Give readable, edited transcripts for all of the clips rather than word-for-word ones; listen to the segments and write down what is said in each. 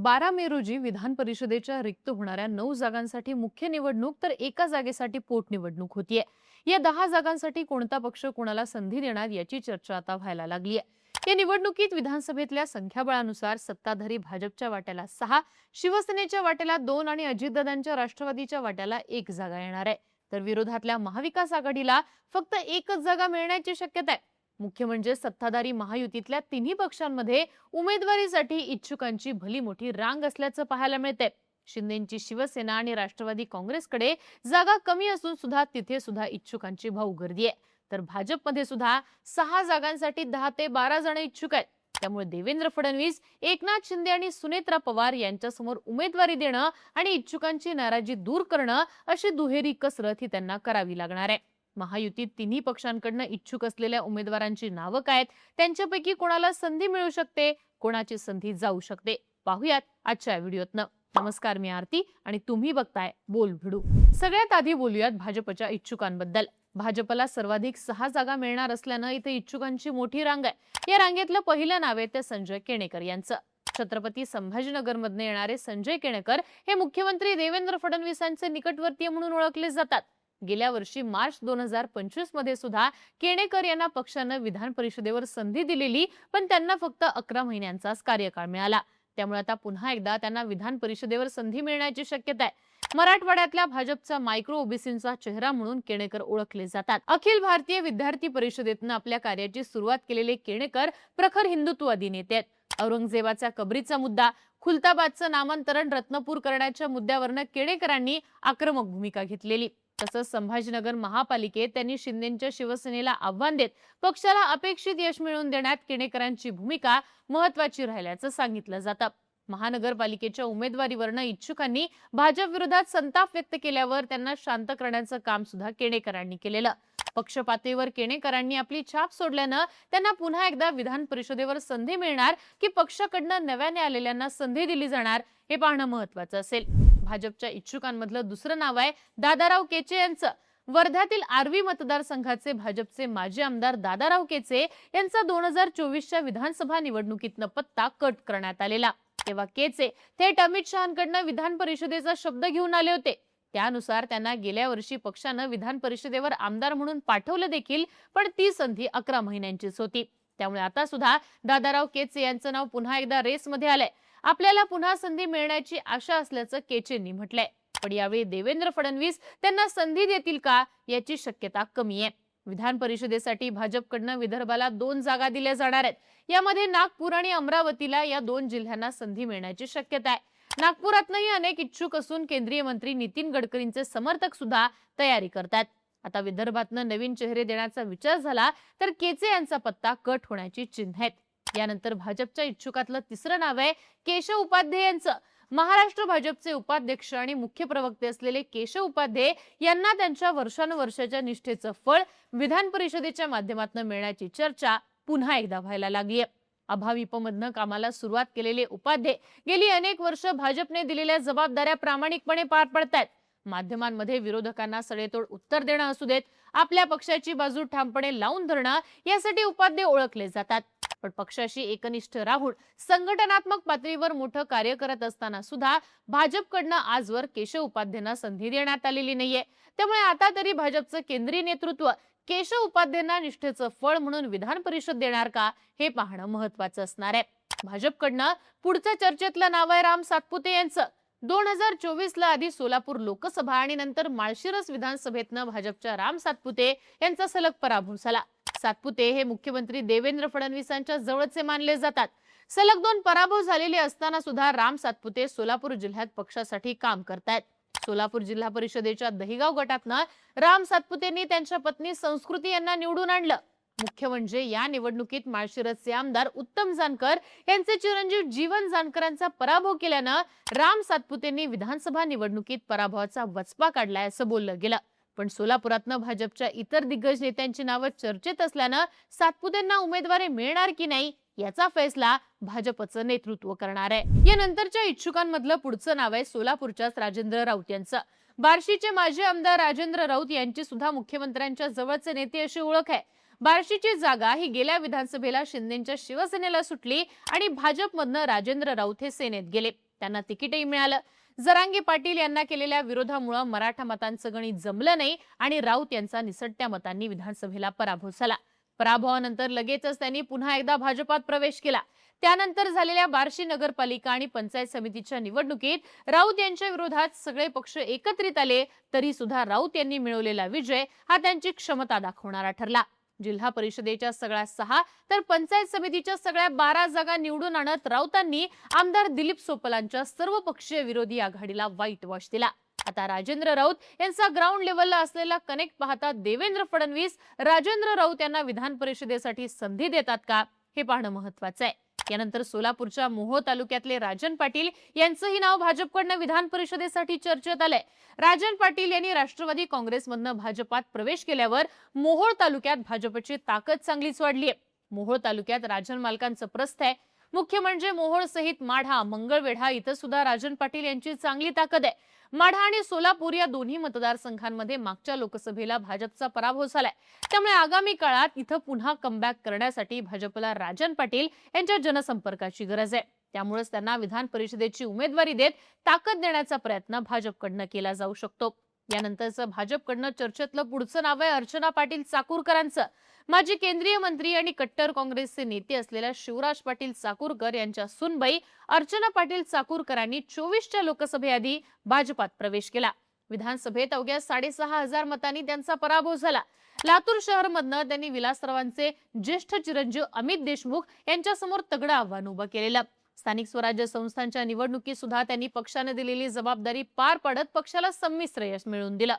12 मे रोजी विधान परिषदेच्या रिक्त होणाऱ्या 9 जागांसाठी मुख्य निवडणूक तर एका जागेसाठी पोटनिवडणूक होतीये। या 10 जागांसाठी कोणता पक्ष कोणाला संधी देणार याची चर्चा आता व्हायला लागली आहे। या निवडणुकीत विधानसभेतल्या संख्याबळानुसार सत्ताधारी भाजपच्या वाट्याला 6, शिवसेनेच्या वाट्याला 2 आणि अजितदादांच्या राष्ट्रवादीच्या वाट्याला 1 जागा येणार आहे। तर विरोधातल्या महाविकास आघाडीला फक्त एकच जागा मिळण्याची शक्यता आहे। मुख्य म्हणजे सत्ताधारी महायुतीतल्या तिन्ही पक्षांमध्ये उमेदवारीसाठी इच्छुकांची भली मोठी रांग असल्याचं पाहायला मिळतंय। शिंदेची शिवसेना आणि राष्ट्रवादी काँग्रेसकडे जागा कमी असून सुद्धा तिथे सुद्धा इच्छुकांची भाऊ गर्दी आहे। तर भाजपमध्ये सुद्धा 6 जागांसाठी 10 ते 12 जण इच्छुक आहेत। त्यामुळे देवेंद्र फडणवीस, एकनाथ शिंदे आणि सुनेत्रा पवार यांच्यासमोर उमेदवारी देणं आणि इच्छुकांची नाराजी दूर करणं अशी दुहेरी कसरत ही त्यांना करावी लागणार आहे। महायुतीत तिन्ही पक्षांकडून इच्छुक असलेल्या उमेदवारांची नावं काय आहेत, त्यांच्यापैकी कोणाला संधी मिळू शकते, कोणाची संधी जाऊ शकते, पाहूयात आजच्या व्हिडिओतनं। नमस्कार, मी आरती आणि तुम्ही बघताय बोल भिडू। सगळ्यात आधी बोलूयात भाजपच्या इच्छुकांबद्दल। भाजपला सर्वाधिक 6 जागा मिळणार असल्यानं इथे इच्छुकांची मोठी रांग आहे। या रांगेतलं पहिलं नाव आहे ते संजय केणेकर यांचं। छत्रपती संभाजीनगरमधून येणारे संजय केणेकर हे मुख्यमंत्री देवेंद्र फडणवीसांचे निकटवर्तीय म्हणून ओळखले जातात। गेल्या वर्षी मार्च 2025 मध्ये सुद्धा केणेकर यांना पक्षानं विधान परिषदेवर संधी दिलेली, पण त्यांना फक्त 11 महिन्यांचाच कार्यकाळ मिळाला। त्यामुळे आता पुन्हा एकदा त्यांना विधान परिषदेवर संधी मिळण्याची शक्यता आहे। मराठवाड्यातल्या भाजपचा मायक्रो ओबीसींचा चेहरा म्हणून केणेकर ओळखले जातात। अखिल भारतीय विद्यार्थी परिषदेतनं आपल्या कार्याची सुरुवात केलेले केणेकर प्रखर हिंदुत्ववादी नेते आहेत। औरंगजेबाच्या कबरीचा मुद्दा, खुलताबादचं नामांतरण रत्नपूर करण्याच्या मुद्द्यावरनं केणेकरांनी आक्रमक भूमिका घेतलेली। तसंच संभाजीनगर महापालिकेत त्यांनी शिंदेच्या शिवसेनेला आव्हान देत पक्षाला अपेक्षित यश मिळवून देण्यात केणेकरांची भूमिका महत्त्वाची राहिल्याचं सांगितलं जातं। महानगरपालिकेच्या उमेदवारीवरनं इच्छुकांनी भाजप विरोधात संताप व्यक्त केल्यावर त्यांना शांत करण्याचं काम सुद्धा केणेकरांनी केलेलं। पक्ष पातळीवर केणेकरांनी आपली छाप सोडल्यानं त्यांना पुन्हा एकदा विधान परिषदेवर संधी मिळणार की पक्षाकडनं नव्याने आलेल्यांना संधी दिली जाणार हे पाहणं महत्त्वाचं असेल। भाजपच्या इच्छुकांमधलं दुसरं नाव आहे दादाराव केचे यांचं। वर्ध्यातील आर्वी मतदारसंघाचे भाजपचे माजी आमदार दादाराव केचे यांचा 2024च्या विधानसभा निवडणुकीतनं पत्ता कट करण्यात आलेला। तेव्हा केचे थेट अमित शहांकडनं विधान परिषदेचा शब्द घेऊन आले होते। त्यानुसार त्यांना गेल्या वर्षी पक्षानं विधान परिषदेवर आमदार म्हणून पाठवलं देखील, पण ती संधी 11 महिन्यांचीच होती। त्यामुळे आता सुद्धा दादाराव केचे यांचं नाव पुन्हा एकदा रेसमध्ये आलंय। आपल्याला पुन्हा संधी मिळण्याची आशा असल्याचं केचेंनी म्हटलंय। पण यावेळी देवेंद्र फडणवीस त्यांना संधी देतील का याची शक्यता कमी आहे। विधान परिषदेसाठी भाजपकडनं विदर्भाला 2 जागा दिल्या जाणार आहेत। यामध्ये नागपूर आणि अमरावतीला या 2 जिल्ह्यांना संधी मिळण्याची शक्यता आहे। नागपुरातनंही अनेक इच्छुक असून केंद्रीय मंत्री नितीन गडकरींचे समर्थक सुद्धा तयारी करतात। आता विदर्भातनं नवीन चेहरे देण्याचा विचार झाला तर केचे यांचा पत्ता कट होण्याची चिन्ह आहेत। यानंतर भाजपच्या इच्छुकातलं तिसरं नाव आहे केशव उपाध्ये यांचं। महाराष्ट्र भाजपचे उपाध्यक्ष आणि मुख्य प्रवक्ते असलेले केशव उपाध्ये यांना त्यांच्या वर्षानुवर्षाच्या निष्ठेचं फळ विधान परिषदेच्या माध्यमातून मिळण्याची चर्चा पुन्हा एकदा व्हायला लागलीय। अभाविपमधनं कामाला सुरुवात केलेले उपाध्ये गेली अनेक वर्ष भाजपने दिलेल्या जबाबदाऱ्या प्रामाणिकपणे पार पडतायत। माध्यमांमध्ये विरोधकांना सडेतोड उत्तर देणं असू देत, आपल्या पक्षाची बाजू ठामपणे लावून धरणं यासाठी उपाध्ये ओळखले जातात। पण पक्षाशी एकनिष्ठ राहून संघटनात्मक पातळीवर मोठं कार्य करत असताना सुद्धा भाजपकडनं आजवर केशव उपाध्यांना संधी देण्यात आलेली नाहीये। त्यामुळे आता तरी भाजपचं केंद्रीय नेतृत्व केशव उपाध्यांना निष्ठेचं फळ म्हणून विधान परिषद देणार का हे पाहणं महत्त्वाचं असणार आहे। भाजपकडनं पुढच्या चर्चेतलं नाव आहे राम सातपुते यांचं। 2024 ला आधी सोलापूर लोकसभा आणि नंतर माळशिरस विधानसभेतनं भाजपच्या राम सातपुते यांचा सलग पराभव झाला। सातपुते हे मुख्यमंत्री देवेंद्र फडणवीसांच्या जवळचे मानले जातात। सलग 2 पराभव झालेले असताना सुद्धा राम सातपुते सोलापूर जिल्ह्यात पक्षासाठी काम करतायत। सोलापूर जिल्हा परिषदेच्या दहिगाव गटातनं राम सातपुतेंनी त्यांच्या पत्नी संस्कृती यांना निवडून आणलं। मुख्य म्हणजे या निवडणुकीत माळशिरसचे आमदार उत्तम जानकर यांचे चिरंजीव जीवन जानकरांचा पराभव केल्यानं राम सातपुतेंनी विधानसभा निवडणुकीत पराभवाचा वचपा काढलाय असं बोललं गेलं। पण सोलापुरातनं भाजपच्या इतर दिग्गज नेत्यांची नावं चर्चेत असल्यानं सातपुतेंना उमेदवारी मिळणार की नाही याचा फैसला भाजपचं नेतृत्व करणार आहे। या नंतरच्या इच्छुकांमधलं पुढचं नाव आहे सोलापूरच्याच राजेंद्र राऊत यांचं। बार्शीचे माजी आमदार राजेंद्र राऊत यांची सुद्धा मुख्यमंत्र्यांच्या जवळचे नेते अशी ओळख आहे। बार्शीची जागा ही गेल्या विधानसभेला शिंदेच्या शिवसेनेला सुटली आणि भाजपमधनं राजेंद्र राऊत हे सेनेत गेले। त्यांना तिकीटही मिळालं. जरांगे पाटील यांना केलेल्या विरोधामुळे मराठा मतांचं गणित जमलं नाही आणि राऊत यांचा निसटत्या मतांनी विधानसभेला पराभव झाला. पराभवानंतर लगेचच त्यांनी पुन्हा एकदा भाजपात प्रवेश केला. त्यानंतर झालेल्या बार्शी नगरपालिका आणि पंचायत समितीच्या निवडणुकीत राऊत यांच्या विरोधात सगळे पक्ष एकत्रित आले तरी सुद्धा राऊत यांनी मिळवलेला विजय हा त्यांची क्षमता दाखवणारा ठरला. जिल्हा परिषदेच्या सगळ्या 6 तर पंचायत समितीच्या सगळ्या 12 जागा निवडून आणत राऊतांनी आमदार दिलीप सोपलांच्या सर्वपक्षीय विरोधी आघाडीला व्हाईट वॉश दिला. आता राजेंद्र राऊत यांचा ग्राउंड लेवलला असलेला कनेक्ट पाहता देवेंद्र फडणवीस राजेंद्र राऊत यांना विधान परिषदेसाठी संधी देतात का हे पाहणं महत्वाचं आहे. यानंतर सोलापूरच्या मोहोळ तालुक्यातले राजन पाटील यांचंही नाव भाजपकडनं विधान परिषदेसाठी चर्चेत आलंय. राजन पाटील यांनी राष्ट्रवादी काँग्रेसमधनं भाजपात प्रवेश केल्यावर मोहोळ तालुक्यात भाजपची ताकद चांगलीच वाढली आहे. मोहोळ तालुक्यात राजन मालकांचं प्रस्थ आहे. मुख्य म्हणजे मोहोळ सहित माढा, मंगळवेढा इथं सुद्धा राजन पाटील यांची चांगली ताकद आहे. माढा आणि सोलापूर या दोन्ही मतदारसंघांमध्ये मागच्या लोकसभेला भाजपचा पराभव झालाय. त्यामुळे आगामी काळात इथं पुन्हा कमबॅक करण्यासाठी भाजपला राजन पाटील यांच्या जनसंपर्काची गरज आहे. त्यामुळेच त्यांना विधान परिषदेची उमेदवारी देत ताकद देण्याचा प्रयत्न भाजपकडनं केला जाऊ शकतो. यानंतरचं भाजपकडनं चर्चेतलं पुढचं नाव आहे अर्चना पाटील चाकूरकरांचं. माजी केंद्रीय मंत्री आणि कट्टर काँग्रेसचे नेते असलेल्या शिवराज पाटील चाकूरकर यांच्या सुनबाई अर्चना पाटील चाकूरकरांनी 24च्या लोकसभेआधी भाजपात प्रवेश केला. विधानसभेत अवघ्या 6,500 मतांनी त्यांचा पराभव झाला. लातूर शहरमधनं त्यांनी विलासरावांचे ज्येष्ठ चिरंजीव अमित देशमुख यांच्यासमोर तगडं आव्हान उभं केलेलं. स्थानिक स्वराज्य संस्थांच्या निवडणुकीत सुद्धा त्यांनी पक्षाने दिलेली जबाबदारी पार पाडत पक्षाला संमिश्र यश मिळवून दिलं.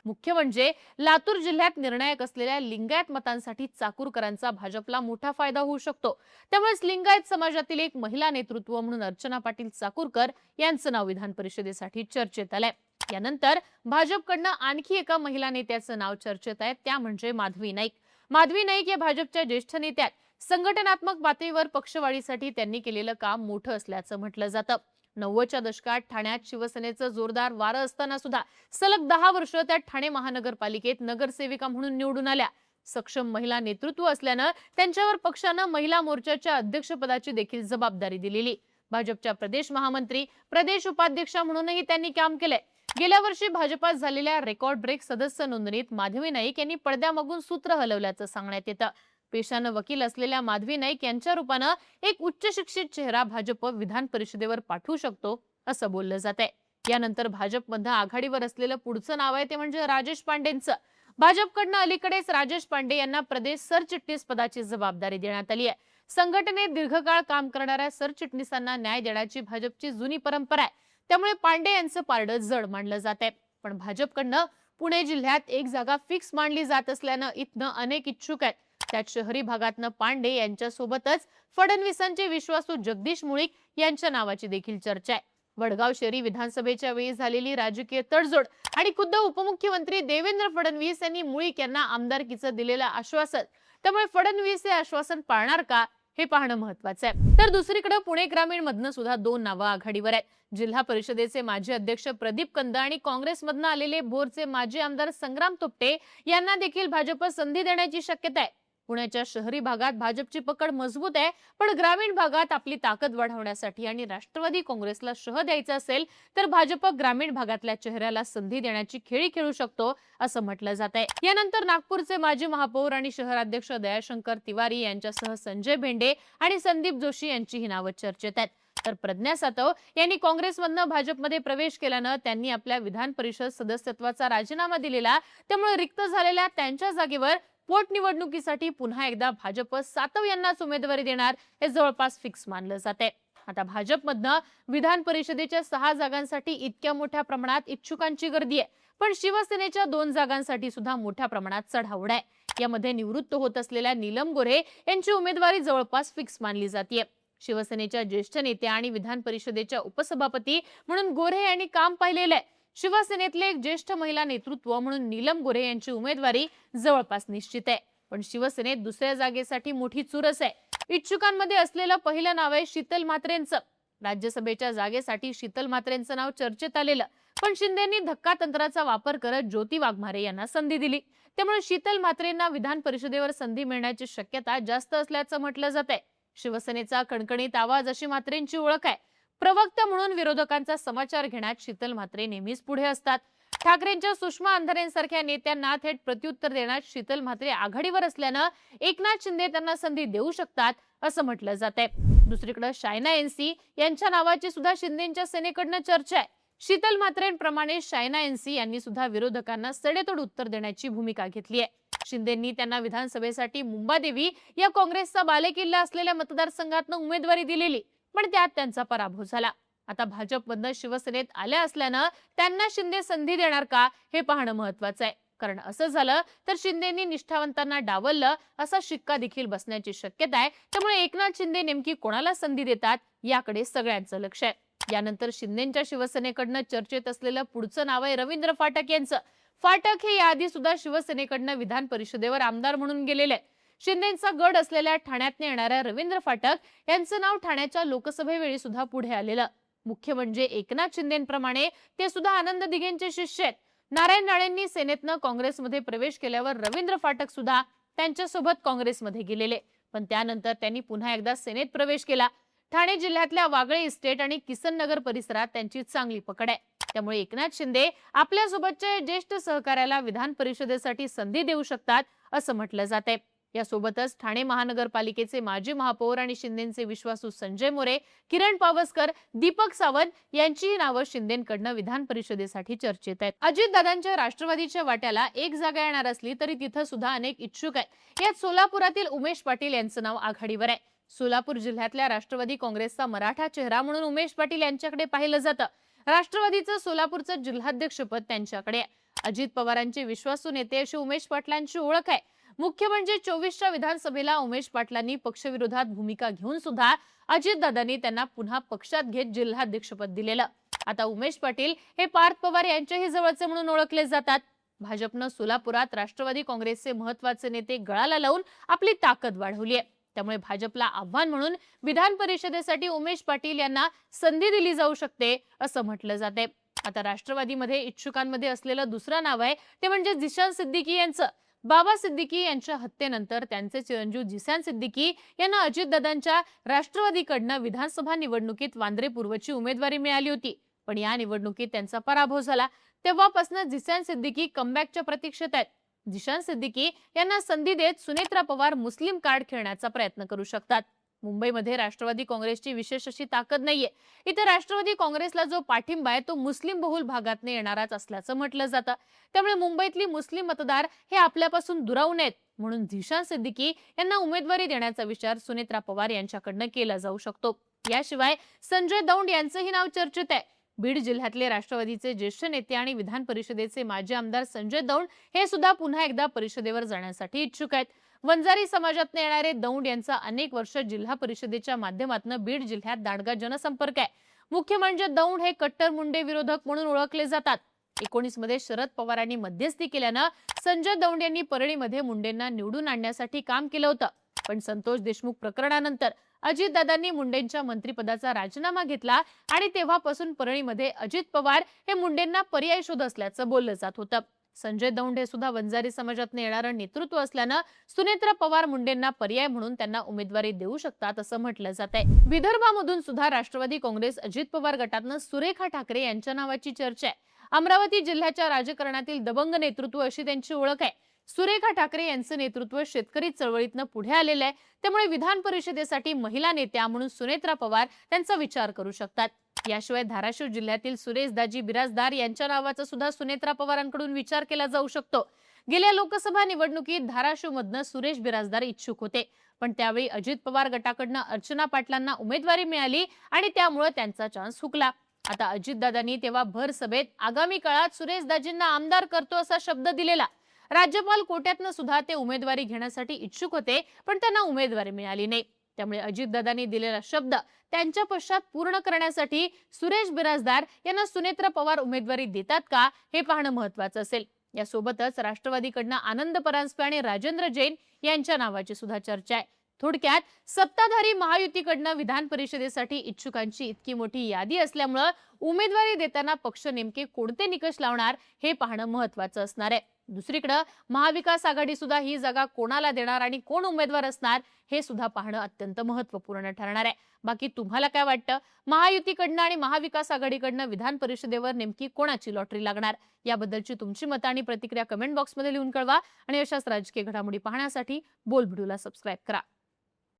मुख्य म्हणजे लातूर जिल्ह्यात निर्णायक असलेल्या लिंगायत मतांसाठी चाकूरकरांचा भाजपला मोठा फायदा होऊ शकतो. त्यामुळे लिंगायत समाजातील एक महिला नेतृत्व म्हणून अर्चना पाटील चाकूरकर यांचं नाव विधान परिषदेसाठी चर्चेत आलंय. यानंतर भाजपकडनं आणखी एका महिला नेत्याचं नाव चर्चेत आहे, त्या म्हणजे माधवी नाईक. माधवी नाईक या भाजपच्या ज्येष्ठ नेत्या. संघटनात्मक पातळीवर पक्षवाढीसाठी त्यांनी केलेलं काम मोठं असल्याचं म्हटलं जातं. 90च्या दशकात ठाण्यात शिवसेनेचं जोरदार वारं असताना सुद्धा सलग 10 वर्ष त्या ठाणे महानगरपालिकेत नगरसेविका म्हणून निवडून आल्या. सक्षम महिला नेतृत्व असल्यानं त्यांच्यावर पक्षानं महिला मोर्चाच्या अध्यक्षपदाची देखील जबाबदारी दिलेली. भाजपच्या प्रदेश महामंत्री, प्रदेश उपाध्यक्षा म्हणूनही त्यांनी काम केलंय. गेल्या वर्षी भाजपात झालेल्या रेकॉर्ड ब्रेक सदस्य नोंदणीत माधवी नाईक यांनी पडद्यामागून सूत्र हलवल्याचं सांगण्यात येतं. पेशानं वकील असलेल्या माधवी नाईक यांच्या रूपानं एक उच्च शिक्षित चेहरा भाजप विधान परिषदेवर पाठवू शकतो असं बोललं जात आहे. यानंतर भाजपमध्ये आघाडीवर असलेलं पुढचं नाव आहे ते म्हणजे राजेश पांडेंचं. भाजपकडनं अलीकडेच राजेश पांडे यांना प्रदेश सरचिटणीस पदाची जबाबदारी देण्यात आली आहे. संघटनेत दीर्घकाळ काम करणाऱ्या सरचिटणीसांना न्याय देण्याची भाजपची जुनी परंपरा आहे. त्यामुळे पांडे यांचं पारडं जड मानलं जात आहे. पण भाजपकडनं पुणे जिल्ह्यात एक जागा फिक्स मांडली जात असल्यानं इथनं अनेक इच्छुक आहेत. त्यात शहरी भागातनं पांडे यांच्यासोबतच फडणवीसांचे विश्वासू जगदीश मुळीक यांच्या नावाची देखील चर्चा आहे. वडगाव शहरी विधानसभेच्या वेळी झालेली राजकीय तडजोड आणि खुद्द उपमुख्यमंत्री देवेंद्र फडणवीस यांनी मुळीक यांना आमदारकीचं दिलेलं आश्वासन, त्यामुळे फडणवीस हे आश्वासन पाळणार का हे पाहणं महत्वाचं आहे. तर दुसरीकडे पुणे ग्रामीण मधनं सुद्धा 2 नावं आघाडीवर आहेत. जिल्हा परिषदेचे माजी अध्यक्ष प्रदीप कंद आणि काँग्रेसमधनं आलेले भोरचे माजी आमदार संग्राम तोपटे यांना देखील भाजप संधी देण्याची शक्यता आहे. पुण्याच्या शहरी भागात भाजपची पकड मजबूत आहे, पण ग्रामीण भागात आपली ताकद वाढवण्यासाठी आणि राष्ट्रवादी काँग्रेसला शह द्यायचा असेल तर भाजप ग्रामीण भागातल्या चेहऱ्याला संधी देण्याची खेळी खेळू शकतो असं म्हटलं जात आहे. यानंतर नागपूरचे माजी महापौर आणि शहराध्यक्ष दयाशंकर तिवारी यांच्यासह संजय भेंडे आणि संदीप जोशी यांची ही नावं चर्चेत आहेत. तर प्रज्ञा सातव यांनी काँग्रेसमधनं भाजपमध्ये प्रवेश केल्यानं त्यांनी आपल्या विधान परिषद सदस्यत्वाचा राजीनामा दिलेला. त्यामुळे रिक्त झालेल्या त्यांच्या जागेवर पोटनिवडणुकीसाठी पुन्हा एकदा भाजप सातव यांनाच उमेदवारी देणार हे जवळपास फिक्स मानलं जाते. आता भाजपमधनं विधान परिषदेच्या 6 जागांसाठी इतक्या मोठ्या प्रमाणात इच्छुकांची गर्दी आहे, पण शिवसेनेच्या 2 जागांसाठी सुद्धा मोठ्या प्रमाणात चढाओढ आहे. यामध्ये निवृत्त होत असलेल्या नीलम गोऱ्हे यांची उमेदवारी जवळपास फिक्स मानली जाते. शिवसेनेच्या ज्येष्ठ नेत्या आणि विधान परिषदेच्या उपसभापती म्हणून गोऱ्हे यांनी काम पाहिलेलं आहे. शिवसेनेतले एक ज्येष्ठ महिला नेतृत्व म्हणून नीलम गोऱ्हे यांची उमेदवारी जवळपास निश्चित आहे. पण शिवसेनेत दुसऱ्या जागेसाठी मोठी चुरस आहे. इच्छुकांमध्ये असलेलं पहिलं नाव आहे शीतल म्हात्रेंचं. राज्यसभेच्या जागेसाठी शीतल म्हात्रेंचं नाव चर्चेत आलेलं, पण शिंदेंनी धक्कातंत्राचा वापर करत ज्योती वाघमारे यांना संधी दिली. त्यामुळे शीतल म्हात्रेंना विधान परिषदेवर संधी मिळण्याची शक्यता जास्त असल्याचं म्हटलं जात आहे. शिवसेनेचा कणकणीत आवाज अशी म्हात्रेंची ओळख आहे. प्रवक्ता म्हणून विरोधकांचा समाचार घेण्यात शीतल म्हात्रे नेहमीच पुढे असतात. ठाकरेंच्या सुषमा अंधारेंसारख्या नेत्यांना थेट प्रत्युत्तर देण्यात शीतल म्हात्रे आघाडीवर असल्यानं एकनाथ शिंदे त्यांना संधी देऊ शकतात असं म्हटलं जातंय. दुसरीकडे शायना एनसी यांच्या नावाची सुद्धा शिंदेच्या सेनेकडनं चर्चा आहे. शीतल म्हात्रेंप्रमाणे शायना एनसी यांनी सुद्धा विरोधकांना सडेतोड उत्तर देण्याची भूमिका घेतली आहे. शिंदेंनी त्यांना विधानसभेसाठी मुंबादेवी या काँग्रेसचा बालेकिल्ला असलेल्या मतदारसंघातून उमेदवारी दिलेली, पण त्यात त्यांचा पराभव झाला. आता भाजपमधनं शिवसेनेत आल्या असल्यानं त्यांना शिंदे संधी देणार का हे पाहणं महत्वाचं आहे. कारण असं झालं तर शिंदेंनी निष्ठावंतांना डावललं असा शिक्का देखील बसण्याची शक्यता आहे. त्यामुळे एकनाथ शिंदे नेमकी कोणाला संधी देतात याकडे सगळ्यांचं लक्ष आहे. यानंतर शिंदेच्या शिवसेनेकडनं चर्चेत असलेलं पुढचं नाव आहे रवींद्र फाटक यांचं. फाटक हे याआधी सुद्धा शिवसेनेकडनं विधान परिषदेवर आमदार म्हणून गेलेले आहेत. शिंदेचा गड असलेल्या ठाण्यात येणाऱ्या रवींद्र फाटक यांचं नाव ठाण्याच्या लोकसभेवेळी सुद्धा पुढे आलेलं. मुख्य म्हणजे एकनाथ शिंदेप्रमाणे ते सुद्धा आनंद दिघेंचे शिष्य आहेत. नारायण राणेंनी सेनेतनं काँग्रेसमध्ये प्रवेश केल्यावर रवींद्र फाटक सुद्धा त्यांच्यासोबत काँग्रेसमध्ये गेलेले, पण त्यानंतर त्यांनी पुन्हा एकदा सेनेत प्रवेश केला. ठाणे जिल्ह्यातल्या वागळे इस्टेट आणि किसन नगर परिसरात त्यांची चांगली पकड आहे. त्यामुळे एकनाथ शिंदे आपल्या सोबतच्या ज्येष्ठ सहकार्याला विधान परिषदेसाठी संधी देऊ शकतात असं म्हटलं जातंय. यासोबतच ठाणे महानगरपालिकेचे माजी महापौर आणि शिंदेचे विश्वासू संजय मोरे, किरण पावसकर, दीपक सावंत यांची नावं शिंदेकडनं विधान परिषदेसाठी चर्चेत आहेत. अजितदादांच्या राष्ट्रवादीच्या वाट्याला एक जागा येणार असली तरी तिथं सुद्धा अनेक इच्छुक आहेत. यात सोलापुरातील उमेश पाटील यांचं नाव आघाडीवर आहे. सोलापूर जिल्ह्यातल्या राष्ट्रवादी काँग्रेसचा मराठा चेहरा म्हणून उमेश पाटील यांच्याकडे पाहिलं जातं. राष्ट्रवादीचं सोलापूरचं जिल्हाध्यक्षपद त्यांच्याकडे आहे. अजित पवारांचे विश्वासू नेते अशी उमेश पाटलांची ओळख आहे. मुख्य म्हणजे 24च्या विधानसभेला उमेश पाटलांनी पक्षविरोधात भूमिका घेऊन सुद्धा अजितदादांनी त्यांना पुन्हा पक्षात घेत जिल्हाध्यक्षपद दिलेलं. आता उमेश पाटील हे पार्थ पवार यांच्याही जवळचे म्हणून ओळखले जातात. भाजपनं सोलापुरात राष्ट्रवादी काँग्रेसचे महत्वाचे नेते गळाला लावून आपली ताकद वाढवली आहे. त्यामुळे भाजपला आव्हान म्हणून विधान परिषदेसाठी उमेश पाटील यांना संधी दिली जाऊ शकते असं म्हटलं जाते. आता राष्ट्रवादीमध्ये इच्छुकांमध्ये असलेलं दुसरं नाव आहे ते म्हणजे झिशान सिद्दीकी यांचं. बाबा सिद्दीकी यांच्या हत्येनंतर त्यांचे चिरंजीव झिशान सिद्दीकी यांना अजितदादांच्या राष्ट्रवादीकडनं विधानसभा निवडणुकीत वांद्रे पूर्वची उमेदवारी मिळाली होती, पण या निवडणुकीत त्यांचा पराभव झाला. तेव्हापासून झिशान सिद्दीकी कमबॅकच्या प्रतीक्षेत आहेत. झिशान सिद्दीकी यांना संधी देत सुनेत्रा पवार मुस्लिम कार्ड खेळण्याचा प्रयत्न करू शकतात. मुंबईमध्ये राष्ट्रवादी काँग्रेसची विशेष अशी ताकद नाहीये. इथे राष्ट्रवादी काँग्रेसला जो पाठिंबा आहे तो मुस्लिम बहुल भागातून येणाराच असल्याचं म्हटलं जातं. त्यामुळे मुंबईतली मुस्लिम मतदार हे आपल्यापासून दुरावू नयेत म्हणून झिशान सिद्दीकी यांना उमेदवारी देण्याचा विचार सुनेत्रा पवार यांच्याकडनं केला जाऊ शकतो. याशिवाय संजय दौंड यांचंही नाव चर्चेत आहे. बीड जिल्ह्यातले राष्ट्रवादीचे ज्येष्ठ नेते आणि विधान परिषदेचे माजी आमदार संजय दौंड हे सुद्धा पुन्हा एकदा परिषदेवर जाण्यासाठी इच्छुक आहेत. वंजारी समाजातून येणारे दौंड यांचा अनेक वर्ष जिल्हा परिषदेच्या माध्यमातून बीड जिल्ह्यात दांडगा जनसंपर्क आहे. मुख्य म्हणजे दौंड हे कट्टर मुंडे विरोधक म्हणून ओळखले जातात. 19 मध्ये शरद पवारांनी मध्यस्थी केल्यानं संजय दौंड यांनी परळीमध्ये मुंडेंना निवडून आणण्यासाठी काम केलं होतं, पण संतोष देशमुख प्रकरणानंतर अजितदादांनी मुंडेंच्या मंत्रिपदाचा राजीनामा घेतला आणि तेव्हापासून परळीमध्ये अजित पवार हे मुंडेंना पर्याय शोध असल्याचं बोललं जात होतं. संजय दौंड हे सुद्धा वंजारी समाजातून येणारं नेतृत्व असल्यानं सुनेत्रा पवार मुंडेंना पर्याय म्हणून त्यांना उमेदवारी देऊ शकतात असं म्हटलं जात आहे. विदर्भामधून सुद्धा राष्ट्रवादी काँग्रेस अजित पवार गटातनं सुरेखा ठाकरे यांच्या नावाची चर्चा आहे. अमरावती जिल्ह्याच्या राजकारणातील दबंग नेतृत्व अशी त्यांची ओळख आहे. सुरेखा ठाकरे यांचं नेतृत्व शेतकरी चळवळीतनं पुढे आलेलं आहे. त्यामुळे विधान परिषदेसाठी महिला नेत्या म्हणून सुनेत्रा पवार त्यांचा विचार करू शकतात. याशिवाय धाराशिव जिल्ह्यातील सुरेश दाजी बिराजदार यांच्या नावाचा सुद्धा सुनेत्रा पवारांकडून विचार केला जाऊ शकतो. गेल्या लोकसभा निवडणुकीत धाराशिवमधनं सुरेश बिराजदार इच्छुक होते, पण त्यावेळी अजित पवार गटाकडनं अर्चना पाटलांना उमेदवारी मिळाली आणि त्यामुळे त्यांचा चान्स हुकला. आता अजितदादांनी तेव्हा भर सभेत आगामी काळात सुरेश दाजींना आमदार करतो असा शब्द दिलेला. राज्यपाल कोट्यातनं सुद्धा ते उमेदवारी घेण्यासाठी इच्छुक होते, पण त्यांना उमेदवारी मिळाली नाही. त्यामुळे अजितदादांनी दिलेला शब्द त्यांच्या पश्चात पूर्ण करण्यासाठी सुरेश बिराजदार यांना सुनेत्रा पवार उमेदवारी देतात का हे पाहणं महत्वाचं असेल. यासोबतच राष्ट्रवादीकडनं आनंद परांजपे आणि राजेंद्र जैन यांच्या नावाची सुद्धा चर्चा आहे. थोडक्यात सत्ताधारी महायुतीकडनं विधान परिषदेसाठी इच्छुकांची इतकी मोठी यादी असल्यामुळे उमेदवारी देताना पक्ष नेमके कोणते निकष लावणार हे पाहणं महत्वाचं असणार आहे. दुसरीकडे महाविकास आघाडी सुद्धा ही जागा कोणाला देणार आणि कोण उमेदवार असणार हे सुद्धा पाहणं अत्यंत महत्त्वपूर्ण ठरणार आहे. बाकी तुम्हाला काय वाटतं? महायुतीकडनं आणि महाविकास आघाडीकडनं विधान परिषदेवर नेमकी कोणाची लॉटरी लागणार? याबद्दलची तुमची मतं आणि प्रतिक्रिया कमेंट बॉक्समध्ये लिहून कळवा आणि अशाच राजकीय घडामोडी पाहण्यासाठी बोल्ड व्हिडिओला सबस्क्राईब करा.